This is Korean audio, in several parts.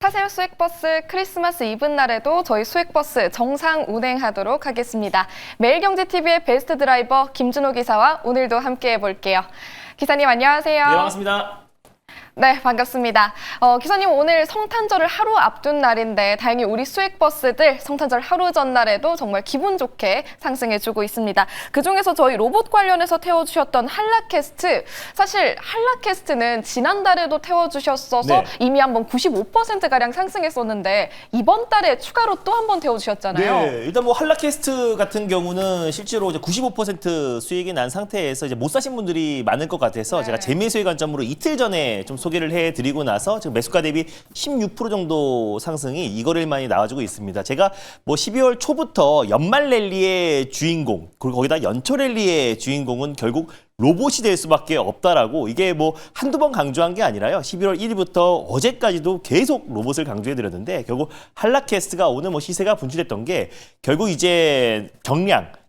타세요 수익버스 크리스마스 이브 날에도 저희 수익버스 정상 운행하도록 하겠습니다. 매일경제TV의 베스트 드라이버 김준호 기사와 오늘도 함께 해볼게요. 기사님 안녕하세요. 네, 반갑습니다. 네, 반갑습니다. 기사님 오늘 성탄절을 하루 앞둔 날인데 다행히 우리 수익버스들 성탄절 하루 전날에도 정말 기분 좋게 상승해주고 있습니다. 그중에서 저희 로봇 관련해서 태워주셨던 한라캐스트, 사실 한라캐스트는 지난달에도 태워주셨어서 네. 이미 한번 95%가량 상승했었는데 이번 달에 추가로 또 한 번 태워주셨잖아요. 네, 일단 뭐 한라캐스트 같은 경우는 실제로 이제 95% 수익이 난 상태에서 이제 못 사신 분들이 많을 것 같아서 네. 제가 재매수의 관점으로 이틀 전에 좀 소개를 해드리고 나서 지금 매수가 대비 16% 정도 상승이 이거를 많이 나와주고 있습니다. 제가 뭐 12월 초부터 연말 랠리의 주인공, 그리고 거기다 연초 랠리의 주인공은 결국 로봇이 될 수밖에 없다라고, 이게 뭐 한두 번 강조한 게 아니라요. 11월 1일부터 어제까지도 계속 로봇을 강조해드렸는데 결국 한라캐스트가 오늘 뭐 시세가 분출됐던 게 결국 이제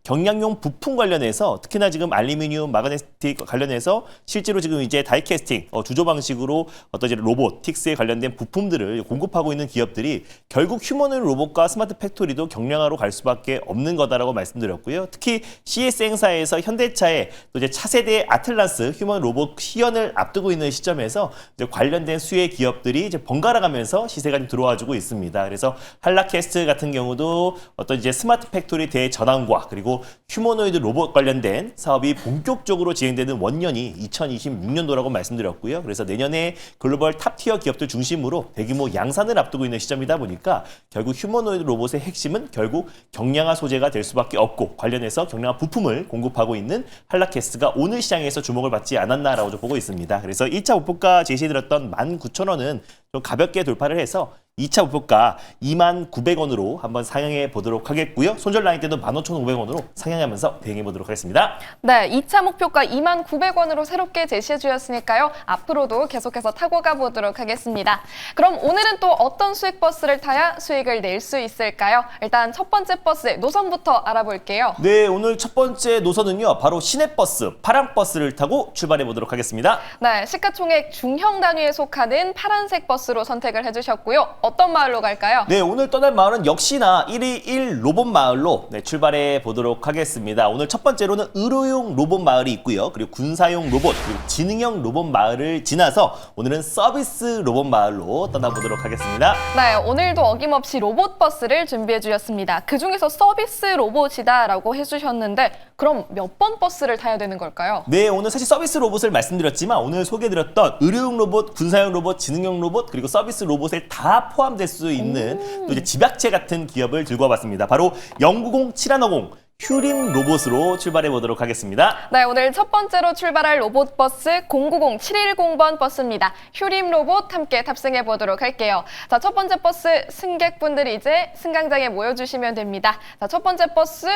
경량용 부품 관련해서 특히나 지금 알루미늄, 마그네틱 관련해서 실제로 지금 이제 다이캐스팅, 주조 방식으로 어떤 이제 로보틱스에 관련된 부품들을 공급하고 있는 기업들이 결국 휴머노id 로봇과 스마트 팩토리도 경량화로 갈 수밖에 없는 거다라고 말씀드렸고요. 특히 CS 행사에서 현대차의 또 이제 차세대 아틀란스 휴머노id 로봇 시연을 앞두고 있는 시점에서 이제 관련된 수혜 기업들이 이제 번갈아 가면서 시세가 좀 들어와주고 있습니다. 그래서 한라캐스트 같은 경우도 어떤 이제 스마트 팩토리 대전환과 그리고 휴머노이드 로봇 관련된 사업이 본격적으로 진행되는 원년이 2026년도라고 말씀드렸고요. 그래서 내년에 글로벌 탑티어 기업들 중심으로 대규모 양산을 앞두고 있는 시점이다 보니까 결국 휴머노이드 로봇의 핵심은 결국 경량화 소재가 될 수밖에 없고, 관련해서 경량화 부품을 공급하고 있는 한라캐스트가 오늘 시장에서 주목을 받지 않았나라고 좀 보고 있습니다. 그래서 1차 목표가 제시해드렸던 19,000원은 좀 가볍게 돌파를 해서 2차 목표가 29,900원으로 한번 상향해 보도록 하겠고요. 손절 라인 때도 15,500원으로 상향하면서 대응해 보도록 하겠습니다. 네, 2차 목표가 29,900원으로 새롭게 제시해 주셨으니까요. 앞으로도 계속해서 타고 가보도록 하겠습니다. 그럼 오늘은 또 어떤 수익버스를 타야 수익을 낼 수 있을까요? 일단 첫 번째 버스의 노선부터 알아볼게요. 네, 오늘 첫 번째 노선은요, 바로 시내버스, 파랑버스를 타고 출발해 보도록 하겠습니다. 네, 시가총액 중형 단위에 속하는 파란색 버스로 선택을 해주셨고요. 어떤 마을로 갈까요? 네, 오늘 떠날 마을은 역시나 121 로봇 마을로 출발해 보도록 하겠습니다. 오늘 첫 번째로는 의료용 로봇 마을이 있고요. 그리고 군사용 로봇, 그리고 지능형 로봇 마을을 지나서 오늘은 서비스 로봇 마을로 떠나보도록 하겠습니다. 네, 오늘도 어김없이 로봇 버스를 준비해 주셨습니다. 그중에서 서비스 로봇이다라고 해주셨는데 그럼 몇 번 버스를 타야 되는 걸까요? 네, 오늘 사실 서비스 로봇을 말씀드렸지만 오늘 소개해드렸던 의료용 로봇, 군사용 로봇, 지능형 로봇, 그리고 서비스 로봇에 다 포함될 수 있는 또 이제 집약체 같은 기업을 들고 와봤습니다. 바로 090-7150 휴림 로봇으로 출발해 보도록 하겠습니다. 네, 오늘 첫 번째로 출발할 로봇 버스 090-710번 버스입니다. 휴림 로봇 함께 탑승해 보도록 할게요. 자, 첫 번째 버스 승객분들이 이제 승강장에 모여주시면 됩니다. 자, 첫 번째 버스,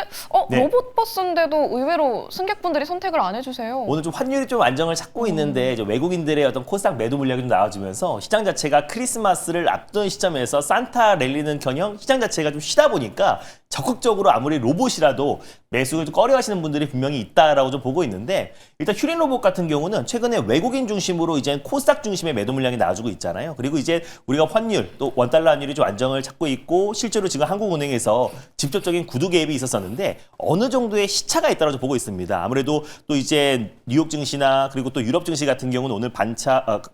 네. 로봇 버스인데도 의외로 승객분들이 선택을 안 해주세요. 오늘 좀 환율이 좀 안정을 찾고 있는데 이제 외국인들의 어떤 코스닥 매도 물량이 좀 나와주면서 시장 자체가 크리스마스를 앞둔 시점에서 산타 랠리는 경영 시장 자체가 좀 쉬다 보니까 적극적으로 아무리 로봇이라도 매수를 좀 꺼려하시는 분들이 분명히 있다라고 좀 보고 있는데, 일단 휴림 로봇 같은 경우는 최근에 외국인 중심으로 이제 코스닥 중심의 매도 물량이 나와주고 있잖아요. 그리고 이제 우리가 환율 또 원달러 환율이 좀 안정을 찾고 있고, 실제로 지금 한국은행에서 직접적인 구두 개입이 있었었는데 어느 정도의 시차가 있다고 좀 보고 있습니다. 아무래도 또 이제 뉴욕 증시나 그리고 또 유럽 증시 같은 경우는 오늘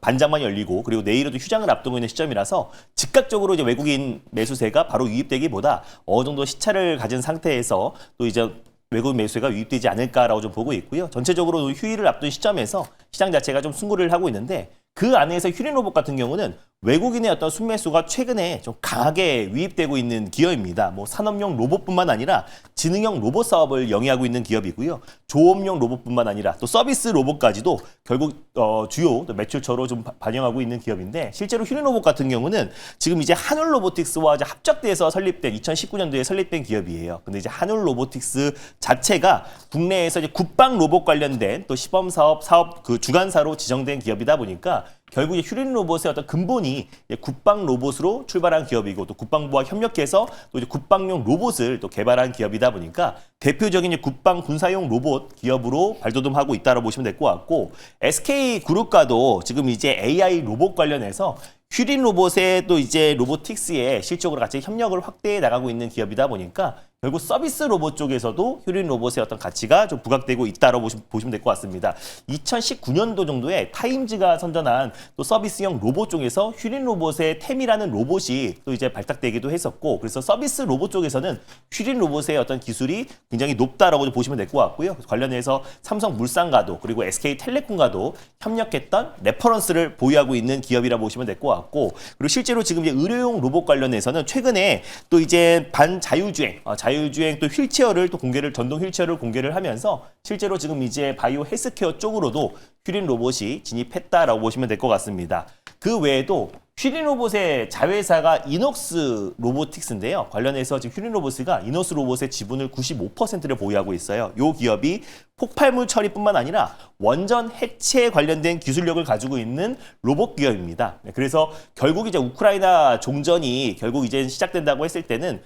반장만 열리고 그리고 내일에도 휴장을 앞두고 있는 시점이라서 즉각적으로 이제 외국인 매수세가 바로 유입되기보다 어느 정도 시차를 가진 상태에서 또 이제 외국인 매수세가 유입되지 않을까라고 좀 보고 있고요. 전체적으로 휴일을 앞둔 시점에서 시장 자체가 좀 승부를 하고 있는데, 그 안에서 휴림 로봇 같은 경우는 외국인의 어떤 순매수가 최근에 좀 강하게 유입되고 있는 기업입니다. 뭐 산업용 로봇뿐만 아니라 지능형 로봇 사업을 영위하고 있는 기업이고요. 조업용 로봇뿐만 아니라 또 서비스 로봇까지도 결국 주요 매출처로 좀 반영하고 있는 기업인데, 실제로 휴림 로봇 같은 경우는 지금 이제 한울 로보틱스와 이제 합작돼서 설립된 2019년도에 설립된 기업이에요. 근데 이제 한울 로보틱스 자체가 국내에서 이제 국방 로봇 관련된 또 시범 사업 그 주관사로 지정된 기업이다 보니까 결국 이제 휴림 로봇의 어떤 근본이 국방 로봇으로 출발한 기업이고, 또 국방부와 협력해서 또 이제 국방용 로봇을 또 개발한 기업이다 보니까 대표적인 이제 국방 군사용 로봇 기업으로 발돋움하고 있다고 보시면 될 것 같고, SK 그룹과도 지금 이제 AI 로봇 관련해서 퓨린 로봇의 또 이제 로보틱스에 실적으로 같이 협력을 확대해 나가고 있는 기업이다 보니까 결국 서비스 로봇 쪽에서도 휴린 로봇의 어떤 가치가 좀 부각되고 있다고 보시면 될 것 같습니다. 2019년도 정도에 타임즈가 선전한 또 서비스형 로봇 쪽에서 휴린 로봇의 템이라는 로봇이 또 이제 발탁되기도 했었고, 그래서 서비스 로봇 쪽에서는 휴린 로봇의 어떤 기술이 굉장히 높다라고 보시면 될 것 같고요. 관련해서 삼성물산과도 그리고 SK텔레콤과도 협력했던 레퍼런스를 보유하고 있는 기업이라 보시면 될 것 같고, 그리고 실제로 지금 이제 의료용 로봇 관련해서는 최근에 또 이제 반자율주행, 자율주행 또 휠체어를 또 전동 휠체어를 공개를 하면서 실제로 지금 이제 바이오 헬스케어 쪽으로도 휴린 로봇이 진입했다라고 보시면 될 것 같습니다. 그 외에도 휴린 로봇의 자회사가 이녹스 로보틱스인데요. 관련해서 지금 휴린 로봇가 이녹스 로봇의 지분을 95%를 보유하고 있어요. 이 기업이 폭발물 처리뿐만 아니라 원전 해체에 관련된 기술력을 가지고 있는 로봇 기업입니다. 그래서 결국 이제 우크라이나 종전이 결국 이제 시작된다고 했을 때는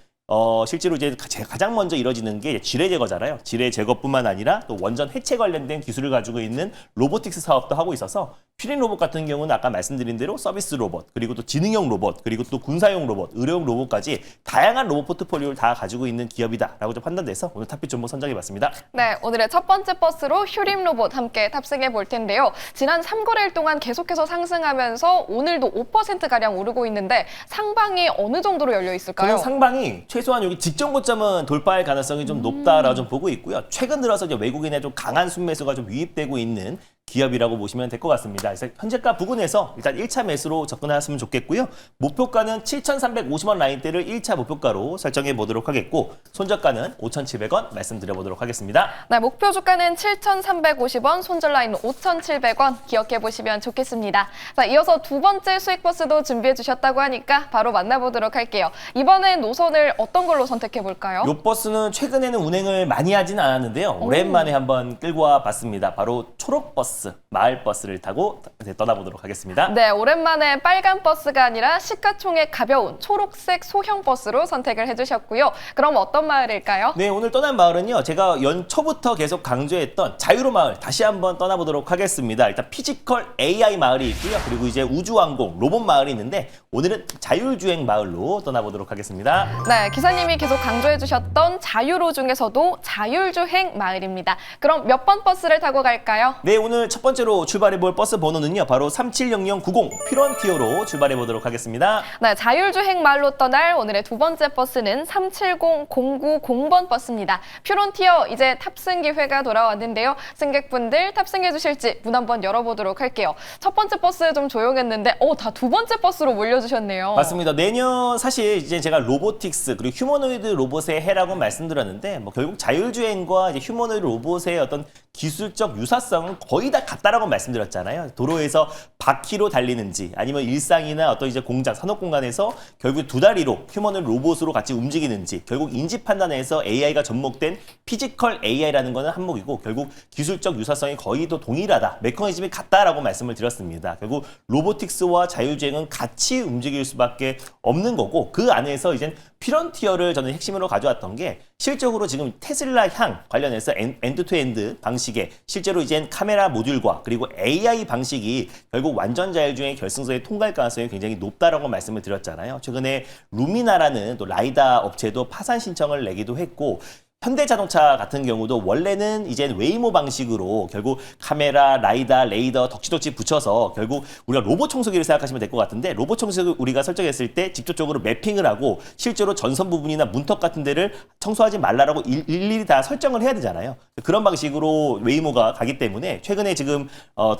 실제로 이제 가장 먼저 이뤄지는 게 지뢰 제거잖아요. 지뢰 제거뿐만 아니라 또 원전 해체 관련된 기술을 가지고 있는 로보틱스 사업도 하고 있어서 휴린 로봇 같은 경우는 아까 말씀드린 대로 서비스 로봇, 그리고 또 지능형 로봇, 그리고 또 군사용 로봇, 의료용 로봇까지 다양한 로봇 포트폴리오를 다 가지고 있는 기업이다라고 좀 판단돼서 오늘 탑픽 종목 선정해봤습니다. 네, 오늘의 첫 번째 버스로 휴림 로봇 함께 탑승해 볼 텐데요. 지난 3거래일 동안 계속해서 상승하면서 오늘도 5%가량 오르고 있는데 상방이 어느 정도로 열려 있을까요? 저는 상방이 최소한 여기 직전 고점은 돌파할 가능성이 좀 높다라고 좀 보고 있고요. 최근 들어서 이제 외국인의 좀 강한 순매수가 좀 유입되고 있는 기업이라고 보시면 될 것 같습니다. 그래서 현재가 부근에서 일단 1차 매수로 접근하셨으면 좋겠고요. 목표가는 7,350원 라인대를 1차 목표가로 설정해 보도록 하겠고, 손절가는 5,700원 말씀드려보도록 하겠습니다. 네, 목표 주가는 7,350원, 손절 라인은 5,700원 기억해 보시면 좋겠습니다. 자, 이어서 두 번째 수익 버스도 준비해 주셨다고 하니까 바로 만나보도록 할게요. 이번엔 노선을 어떤 걸로 선택해 볼까요? 이 버스는 최근에는 운행을 많이 하진 않았는데요. 오랜만에 한번 끌고 와 봤습니다. 바로 초록버스, 마을 버스를 타고 떠나보도록 하겠습니다. 네, 오랜만에 빨간 버스가 아니라 시가총액 가벼운 초록색 소형 버스로 선택을 해주셨고요. 그럼 어떤 마을일까요? 네, 오늘 떠난 마을은요, 제가 연초부터 계속 강조했던 자유로 마을 다시 한번 떠나보도록 하겠습니다. 일단 피지컬 AI 마을이 있고요. 그리고 이제 우주왕공 로봇 마을이 있는데 오늘은 자율주행 마을로 떠나보도록 하겠습니다. 네, 기사님이 계속 강조해주셨던 자유로 중에서도 자율주행 마을입니다. 그럼 몇 번 버스를 타고 갈까요? 네, 오늘 첫 번째로 출발해볼 버스 번호는요, 바로 370090 퓨런티어로 출발해보도록 하겠습니다. 네, 자율주행 마을로 떠날 오늘의 두 번째 버스는 370090번 버스입니다. 퓨론티어 이제 탑승 기회가 돌아왔는데요. 승객분들 탑승해 주실지 문 한번 열어보도록 할게요. 첫 번째 버스 좀 조용했는데 다 두 번째 버스로 몰려주셨네요. 맞습니다. 내년 사실 이제 제가 로보틱스 그리고 휴머노이드 로봇의 해라고 말씀드렸는데 결국 자율주행과 이제 휴머노이드 로봇의 어떤 기술적 유사성은 거의 다 같다라고 말씀드렸잖아요. 도로에서 바퀴로 달리는지 아니면 일상이나 어떤 이제 공장, 산업 공간에서 결국 두 다리로 휴머노이드 로봇으로 같이 움직이는지, 결국 인지 판단에서 AI가 접목된 피지컬 AI라는 거는 한몫이고 결국 기술적 유사성이 거의 또 동일하다, 메커니즘이 같다라고 말씀을 드렸습니다. 결국 로보틱스와 자율주행은 같이 움직일 수밖에 없는 거고, 그 안에서 이제 퓨런티어를 저는 핵심으로 가져왔던 게 실적으로 지금 테슬라 향 관련해서 엔드-투-엔드 방식의 실제로 이제 카메라 모듈과 그리고 AI 방식이 결국 완전 자율주행 결승선에 통과할 가능성이 굉장히 높다라고 말씀을 드렸잖아요. 최근에 루미나라는 또 라이다 업체도 파산 신청을 내기도 했고, 현대자동차 같은 경우도 원래는 이제 웨이모 방식으로 결국 카메라, 라이다, 레이더 덕지덕지 붙여서 결국 우리가 로봇 청소기를 생각하시면 될 것 같은데, 로봇 청소기 우리가 설정했을 때 직접적으로 매핑을 하고 실제로 전선 부분이나 문턱 같은 데를 청소하지 말라라고 일일이 다 설정을 해야 되잖아요. 그런 방식으로 웨이모가 가기 때문에 최근에 지금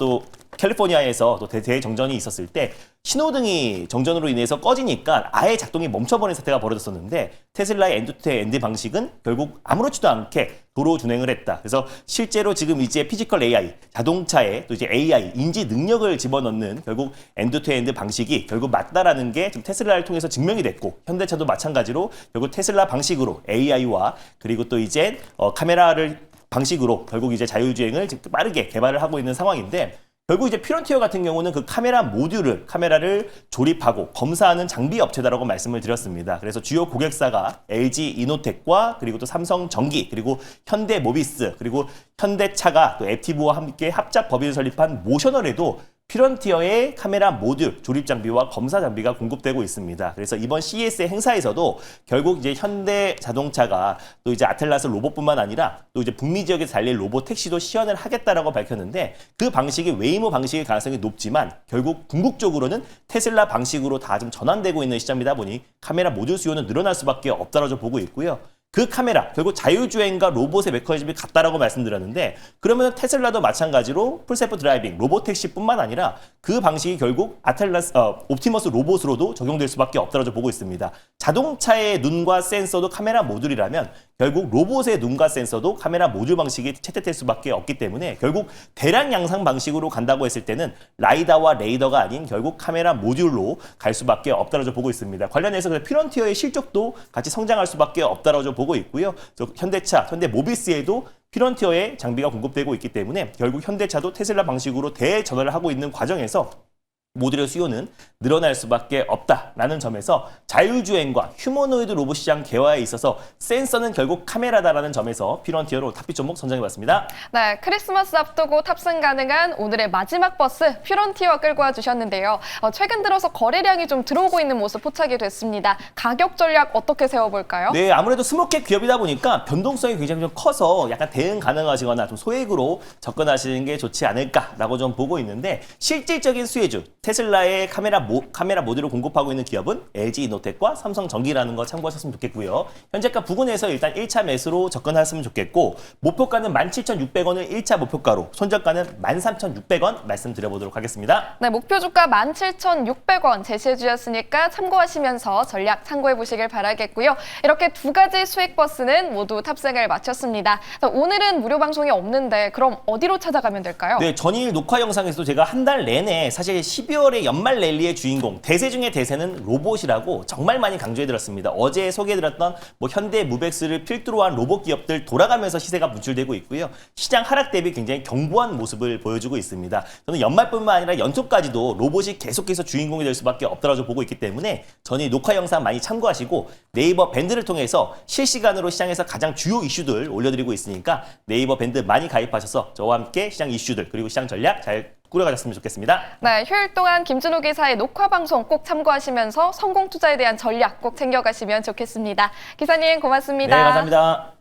또 캘리포니아에서 또 대정전이 있었을 때 신호등이 정전으로 인해서 꺼지니까 아예 작동이 멈춰버린 사태가 벌어졌었는데, 테슬라의 엔드-투-엔드 방식은 결국 아무렇지도 않게 도로 준행을 했다. 그래서 실제로 지금 이제 피지컬 AI, 자동차에 또 이제 AI, 인지 능력을 집어넣는 결국 엔드-투-엔드 방식이 결국 맞다라는 게 지금 테슬라를 통해서 증명이 됐고, 현대차도 마찬가지로 결국 테슬라 방식으로 AI와 그리고 또 이제 카메라를 방식으로 결국 이제 자율주행을 지금 빠르게 개발을 하고 있는 상황인데, 결국 이제 퓨런티어 같은 경우는 그 카메라를 조립하고 검사하는 장비 업체다라고 말씀을 드렸습니다. 그래서 주요 고객사가 LG 이노텍과 그리고 또 삼성전기, 그리고 현대모비스, 그리고 현대차가 또 앱티브와 함께 합작 법인을 설립한 모셔널에도 피런티어의 카메라 모듈, 조립 장비와 검사 장비가 공급되고 있습니다. 그래서 이번 CES 행사에서도 결국 이제 현대 자동차가 또 이제 아틀라스 로봇뿐만 아니라 또 이제 북미 지역에서 달릴 로봇 택시도 시연을 하겠다라고 밝혔는데 그 방식이 웨이모 방식일 가능성이 높지만 결국 궁극적으로는 테슬라 방식으로 다 좀 전환되고 있는 시점이다 보니 카메라 모듈 수요는 늘어날 수밖에 없다라고 보고 있고요. 그 카메라, 결국 자율주행과 로봇의 메커니즘이 같다라고 말씀드렸는데 그러면 테슬라도 마찬가지로 풀셀프 드라이빙, 로봇택시뿐만 아니라 그 방식이 결국 옵티머스 로봇으로도 적용될 수밖에 없다라고 보고 있습니다. 자동차의 눈과 센서도 카메라 모듈이라면 결국 로봇의 눈과 센서도 카메라 모듈 방식이 채택될 수밖에 없기 때문에 결국 대량 양상 방식으로 간다고 했을 때는 라이다와 레이더가 아닌 결국 카메라 모듈로 갈 수밖에 없다라고 보고 있습니다. 관련해서 피런티어의 실적도 같이 성장할 수밖에 없다라고 보고 있고요. 현대차, 현대모비스에도 피런티어의 장비가 공급되고 있기 때문에 결국 현대차도 테슬라 방식으로 대전환을 하고 있는 과정에서 모듈의 수요는 늘어날 수밖에 없다라는 점에서 자율주행과 휴머노이드 로봇 시장 개화에 있어서 센서는 결국 카메라다라는 점에서 피런티어로 탑픽 종목 선정해봤습니다. 네, 크리스마스 앞두고 탑승 가능한 오늘의 마지막 버스 피런티어 끌고 와주셨는데요. 최근 들어서 거래량이 좀 들어오고 있는 모습 포착이 됐습니다. 가격 전략 어떻게 세워볼까요? 네, 아무래도 스몰캡 기업이다 보니까 변동성이 굉장히 좀 커서 약간 대응 가능하시거나 좀 소액으로 접근하시는 게 좋지 않을까라고 좀 보고 있는데 실질적인 수혜주 테슬라의 카메라 모듈을 공급하고 있는 기업은 LG이노텍과 삼성전기라는 거 참고하셨으면 좋겠고요. 현재가 부근에서 일단 1차 매수로 접근하셨으면 좋겠고 목표가는 17,600원을 1차 목표가로 손절가는 13,600원 말씀드려보도록 하겠습니다. 네, 목표 주가 17,600원 제시해 주셨으니까 참고하시면서 전략 참고해 보시길 바라겠고요. 이렇게 두 가지 수익 버스는 모두 탑승을 마쳤습니다. 오늘은 무료 방송이 없는데 그럼 어디로 찾아가면 될까요? 네, 전일 녹화 영상에서도 제가 한 달 내내 사실 12월의 연말 랠리의 주인공, 대세 중의 대세는 로봇이라고 정말 많이 강조해드렸습니다. 어제 소개해드렸던 현대 무벡스를 필두로 한 로봇 기업들 돌아가면서 시세가 분출되고 있고요. 시장 하락 대비 굉장히 견고한 모습을 보여주고 있습니다. 저는 연말뿐만 아니라 연초까지도 로봇이 계속해서 주인공이 될 수밖에 없다고 보고 있기 때문에 전일 녹화 영상 많이 참고하시고 네이버 밴드를 통해서 실시간으로 시장에서 가장 주요 이슈들 올려드리고 있으니까 네이버 밴드 많이 가입하셔서 저와 함께 시장 이슈들 그리고 시장 전략 잘 꾸려가셨으면 좋겠습니다. 네, 휴일 동안 김준호 기사의 녹화 방송 꼭 참고하시면서 성공 투자에 대한 전략 꼭 챙겨가시면 좋겠습니다. 기사님 고맙습니다. 네, 감사합니다.